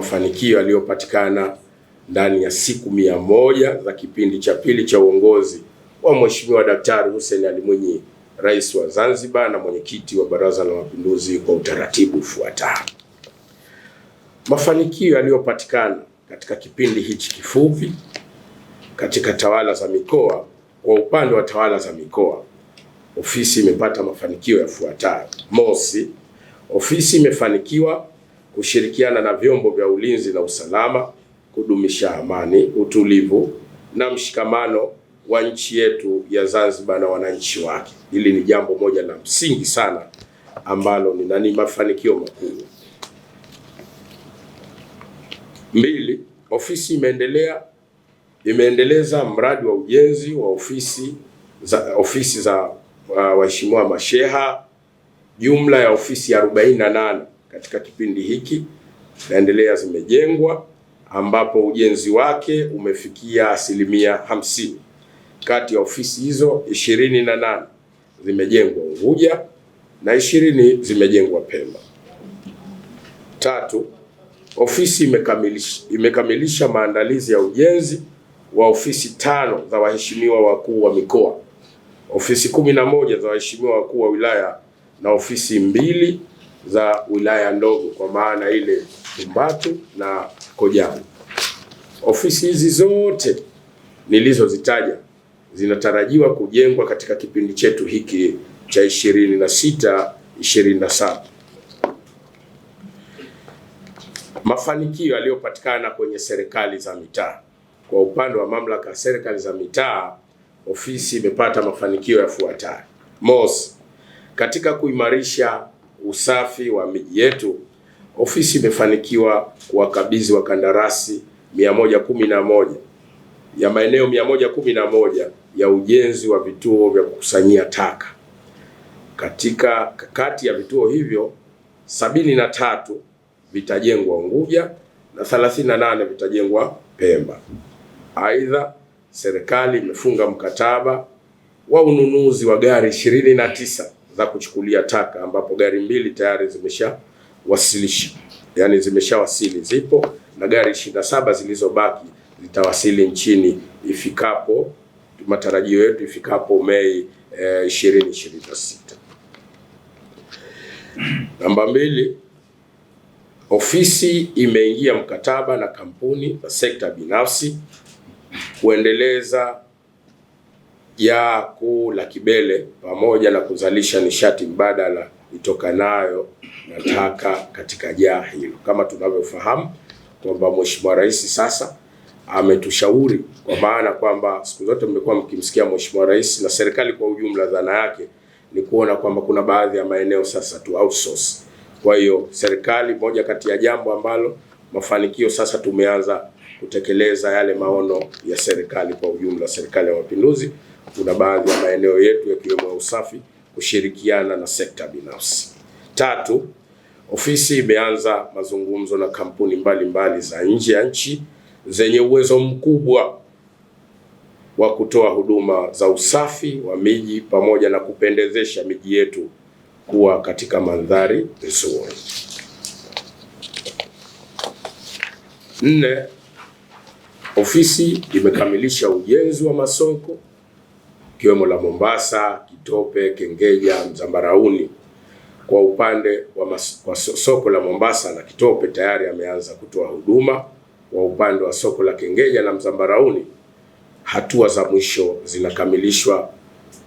mafanikio yaliyopatikana ndani ya siku 100 za kipindi cha pili cha uongozi wa Mheshimiwa Daktari Hussein Ali Mwinyi, Rais wa Zanzibar na mwenyekiti wa Baraza la Mapinduzi, kwa utaratibu ufuatao. Mafanikio yaliyopatikana katika kipindi hichi kifupi katika tawala za mikoa. Kwa upande wa tawala za mikoa, ofisi imepata mafanikio yafuatayo. Mosi, ofisi imefanikiwa kushirikiana na vyombo vya ulinzi na usalama kudumisha amani, utulivu na mshikamano wa nchi yetu ya Zanzibar na wananchi wake. Hili ni jambo moja la msingi sana ambalo ni mafanikio makubwa. Mbili, ofisi imeendeleza mradi wa ujenzi wa ofisi za waheshimiwa masheha. Jumla ya ofisi 48 katika kipindi hiki naendelea zimejengwa, ambapo ujenzi wake umefikia 50%. Kati ya ofisi hizo 28 zimejengwa Unguja na 20 zimejengwa Pemba. Tatu, ofisi imekamilisha maandalizi ya ujenzi wa ofisi 5 za waheshimiwa wakuu wa mikoa, ofisi 11 za waheshimiwa wakuu wa wilaya na ofisi 2 za wilaya ndogo, kwa maana ile Tumbatu na Kojani. Ofisi hizi zote nilizozitaja zinatarajiwa kujengwa katika kipindi chetu hiki cha 26-27. Mafanikio yaliyopatikana kwenye serikali za mitaa. Kwa upande wa mamlaka ya serikali za mitaa, ofisi imepata mafanikio yafuatayo. Mosi, katika kuimarisha usafi wa miji yetu, ofisi imefanikiwa kuwakabidhi wakandarasi 111 ya maeneo 111 ya ujenzi wa vituo vya kukusanyia taka. Kati ya vituo hivyo 73 vitajengwa Unguja na 38 vitajengwa Pemba. Aidha, serikali imefunga mkataba wa ununuzi wa gari 29 za kuchukulia taka, ambapo gari 2 tayari zimeshawasili zipo, na gari 27 zilizobaki zitawasili nchini ifikapo, matarajio yetu ifikapo Mei 2026. Namba 2, ofisi imeingia mkataba na kampuni za sekta binafsi kuendeleza jaa kuu la Kibele pamoja na kuzalisha nishati mbadala itokanayo na taka katika jaa hilo. Kama tunavyofahamu kwamba Mheshimiwa Rais sasa ametushauri, kwa maana kwamba siku zote mmekuwa mkimsikia Mheshimiwa Rais na serikali kwa ujumla, dhana yake ni kuona kwamba kuna baadhi ya maeneo sasa tu outsource. Kwa hiyo serikali, moja kati ya jambo ambalo mafanikio sasa, tumeanza kutekeleza yale maono ya serikali kwa ujumla, Serikali ya Mapinduzi. Kuna baadhi ya maeneo yetu yakiwemo usafi kushirikiana na sekta binafsi. Tatu, ofisi imeanza mazungumzo na kampuni mbalimbali za nje ya nchi zenye uwezo mkubwa wa kutoa huduma za usafi wa miji pamoja na kupendezesha miji yetu kuwa katika mandhari nzuri. 4, ofisi imekamilisha ujenzi wa masoko ikiwemo la Mombasa, Kitope, Kengeja, Mzambarauni. Kwa upande wa soko la Mombasa na Kitope tayari ameanza kutoa huduma. Kwa upande wa soko la Kengeja na Mzambarauni, hatua za mwisho zinakamilishwa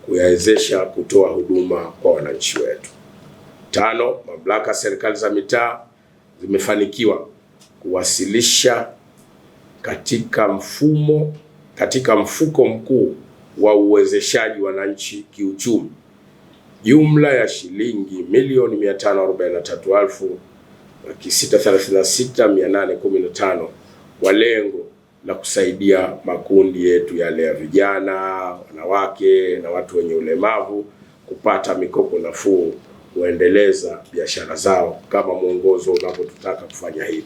kuyawezesha kutoa huduma kwa wananchi wetu. 5, mamlaka serikali za mitaa zimefanikiwa kuwasilisha katika mfuko mkuu wa uwezeshaji wananchi kiuchumi jumla ya shilingi milioni 543,636,815 kwa lengo la kusaidia makundi yetu yale ya vijana, wanawake na watu wenye ulemavu kupata mikopo nafuu kuendeleza biashara zao kama mwongozo unavyotutaka kufanya hivi.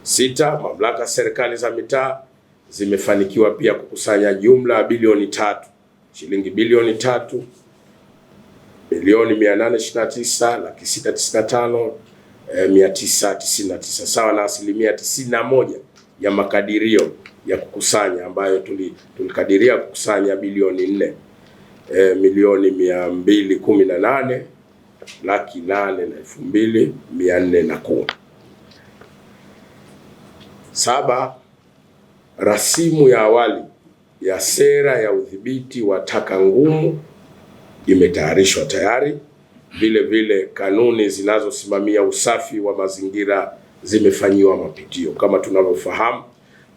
6, mamlaka serikali za mitaa zimefanikiwa pia kukusanya jumla ya shilingi bilioni 3,829,695 999 sawa na 91% ya makadirio ya kukusanya ambayo tulikadiria kukusanya bilioni 4,218,802,410. 7. Rasimu ya awali ya sera ya udhibiti wa taka ngumu imetayarishwa tayari. Vile vile kanuni zinazosimamia usafi wa mazingira zimefanyiwa mapitio. Kama tunavyofahamu,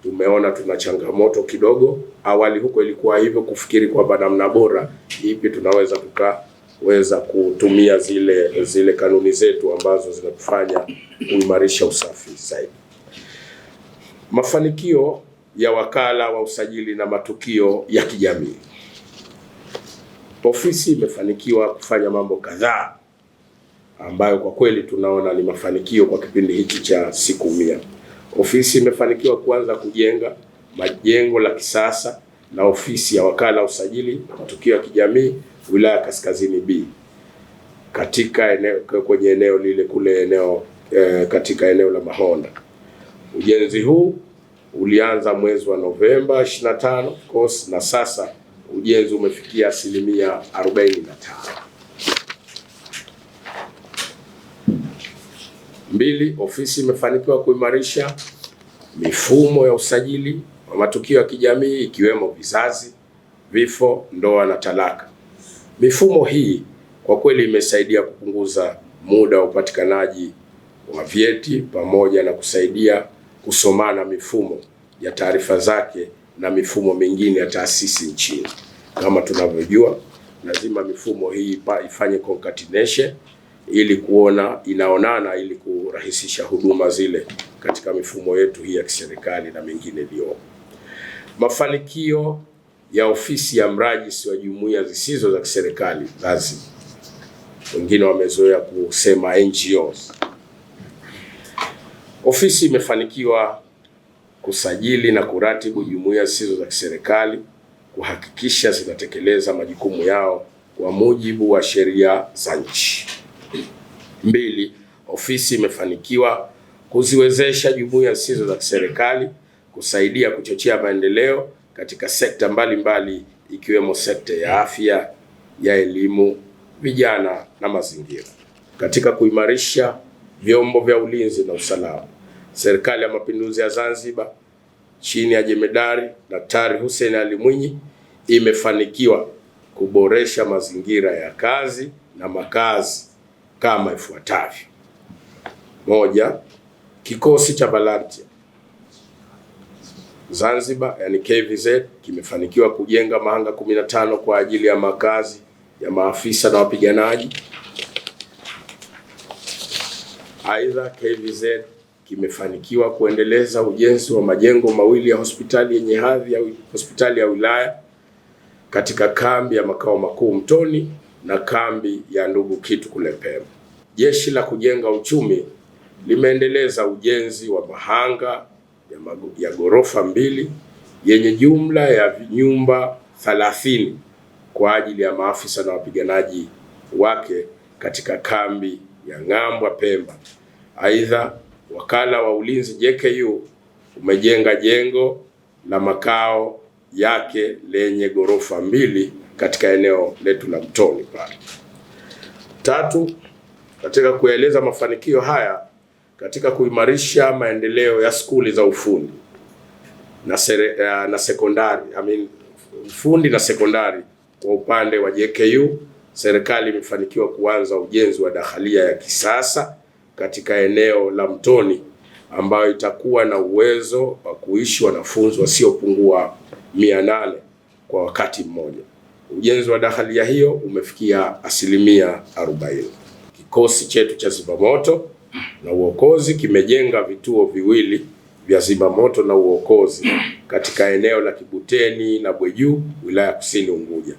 tumeona tuna changamoto kidogo. Awali huko ilikuwa hivyo, kufikiri kwamba namna bora ipi tunaweza kutumia zile kanuni zetu ambazo zinatufanya kuimarisha usafi zaidi. Mafanikio ya wakala wa usajili na matukio ya kijamii. Ofisi imefanikiwa kufanya mambo kadhaa ambayo kwa kweli tunaona ni mafanikio kwa kipindi hiki cha siku 100. Ofisi imefanikiwa kuanza kujenga majengo la kisasa na ofisi ya wakala wa usajili na matukio ya kijamii wilaya Kaskazini B kwenye eneo lile kule katika eneo la Mahonda. Ujenzi huu ulianza mwezi wa Novemba 25 of course, na sasa ujenzi umefikia 45%. 2. Ofisi imefanikiwa kuimarisha mifumo ya usajili wa matukio ya kijamii ikiwemo vizazi, vifo, ndoa na talaka. Mifumo hii kwa kweli imesaidia kupunguza muda wa upatikanaji wa vyeti pamoja na kusaidia kusomana mifumo ya taarifa zake na mifumo mingine ya taasisi nchini. Kama tunavyojua, lazima mifumo hii ifanye concatenation ili kuona inaonana, ili kurahisisha huduma zile katika mifumo yetu hii ya kiserikali na mingine iliyo. Mafanikio ya ofisi ya mrajisi wa jumuiya zisizo za kiserikali lazima, wengine wamezoea kusema NGOs. Ofisi imefanikiwa kusajili na kuratibu jumuiya zisizo za kiserikali kuhakikisha zinatekeleza majukumu yao kwa mujibu wa sheria za nchi. 2. Ofisi imefanikiwa kuziwezesha jumuiya zisizo za kiserikali kusaidia kuchochea maendeleo katika sekta mbalimbali ikiwemo sekta ya afya, ya elimu, vijana na mazingira. Katika kuimarisha vyombo vya ulinzi na usalama, Serikali ya Mapinduzi ya Zanzibar chini ya Jemedari Daktari Hussein Ali Mwinyi imefanikiwa kuboresha mazingira ya kazi na makazi kama ifuatavyo. 1. Kikosi cha Volunteer Zanzibar yani KVZ kimefanikiwa kujenga mahanga 15 kwa ajili ya makazi ya maafisa na wapiganaji. Aidha, KVZ kimefanikiwa kuendeleza ujenzi wa majengo mawili ya hospitali yenye hadhi ya hospitali ya wilaya katika kambi ya makao makuu Mtoni na kambi ya Ndugu Kitu kule Pemba. Jeshi la Kujenga Uchumi limeendeleza ujenzi wa mahanga ya ghorofa 2 yenye jumla ya nyumba 30 kwa ajili ya maafisa na wapiganaji wake katika kambi ya Ng'ambwa Pemba. Aidha, wakala wa ulinzi JKU umejenga jengo la makao yake lenye ghorofa 2 katika eneo letu la Mtoni pale. 3. Katika kueleza mafanikio haya katika kuimarisha maendeleo ya skuli za ufundi na sekondari, ufundi na sekondari kwa upande wa JKU, serikali imefanikiwa kuanza ujenzi wa dakhalia ya kisasa katika eneo la Mtoni ambayo itakuwa na uwezo wa kuishi wanafunzi wasiopungua 800 kwa wakati mmoja. Ujenzi wa dakhalia hiyo umefikia 40%. Kikosi chetu cha zimamoto na uokozi kimejenga vituo 2 vya zimamoto na uokozi katika eneo la Kibuteni na Bweju, wilaya Kusini Unguja,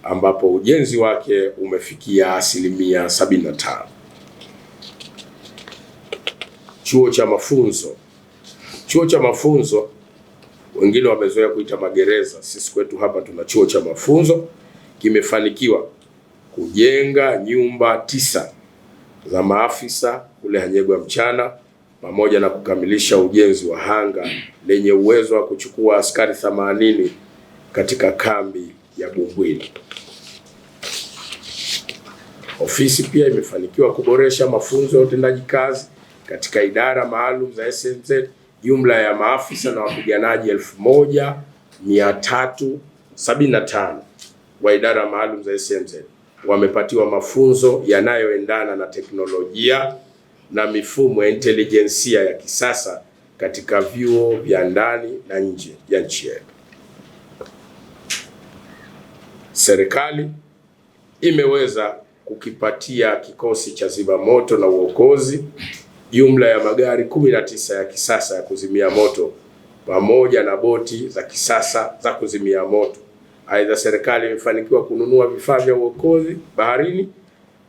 ambapo ujenzi wake umefikia 75%. Chuo cha mafunzo. Chuo cha mafunzo wengine wamezoea kuita magereza, sisi kwetu hapa tuna chuo cha mafunzo, kimefanikiwa kujenga nyumba 9 za maafisa kule Hanyegwa Mchana, pamoja na kukamilisha ujenzi wa hanga lenye uwezo wa kuchukua askari 80 katika kambi ya Bumbwini. Ofisi pia imefanikiwa kuboresha mafunzo ya utendaji kazi katika idara maalum za SMZ. Jumla ya maafisa na wapiganaji 1375 wa idara maalum za SMZ wamepatiwa mafunzo yanayoendana na teknolojia na mifumo ya intelijensia ya kisasa katika vyuo vya ndani na nje ya nchi yetu. Serikali imeweza kukipatia kikosi cha zimamoto na uokozi jumla ya magari 19 ya kisasa ya kuzimia moto pamoja na boti za kisasa za kuzimia moto. Aidha, serikali imefanikiwa kununua vifaa vya uokozi baharini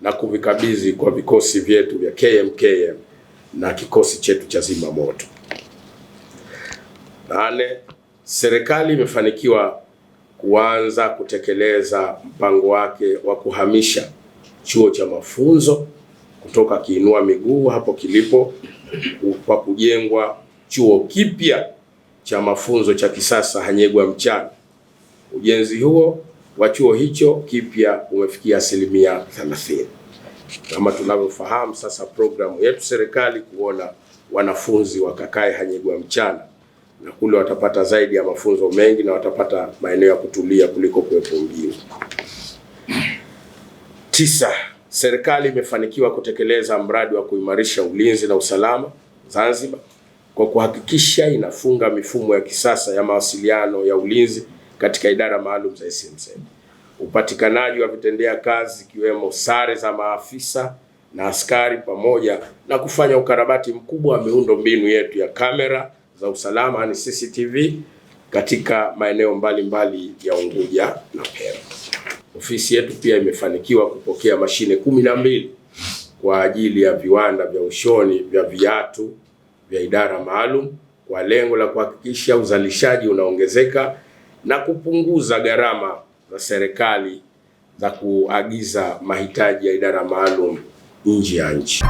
na kuvikabidhi kwa vikosi vyetu vya KMKM na kikosi chetu cha zimamoto. 8. Serikali imefanikiwa kuanza kutekeleza mpango wake wa kuhamisha chuo cha mafunzo kutoka Kiinua Miguu hapo kilipo kwa kujengwa chuo kipya cha mafunzo cha kisasa Hanyegwa Mchana. Ujenzi huo wa chuo hicho kipya umefikia 30%. Kama tunavyofahamu sasa, programu yetu serikali kuona wanafunzi wakakae Hanyegwa Mchana, na kule watapata zaidi ya mafunzo mengi na watapata maeneo ya kutulia kuliko kuwepo mjini. 9. Serikali imefanikiwa kutekeleza mradi wa kuimarisha ulinzi na usalama Zanzibar kwa kuhakikisha inafunga mifumo ya kisasa ya mawasiliano ya ulinzi katika idara maalum za SMZ. Upatikanaji wa vitendea kazi ikiwemo sare za maafisa na askari, pamoja na kufanya ukarabati mkubwa wa miundo mbinu yetu ya kamera za usalama ni CCTV katika maeneo mbalimbali ya Unguja na Pemba. Ofisi yetu pia imefanikiwa kupokea mashine 12 kwa ajili ya viwanda vya ushoni vya viatu vya idara maalum kwa lengo la kuhakikisha uzalishaji unaongezeka na kupunguza gharama za serikali za kuagiza mahitaji ya idara maalum nje ya nchi.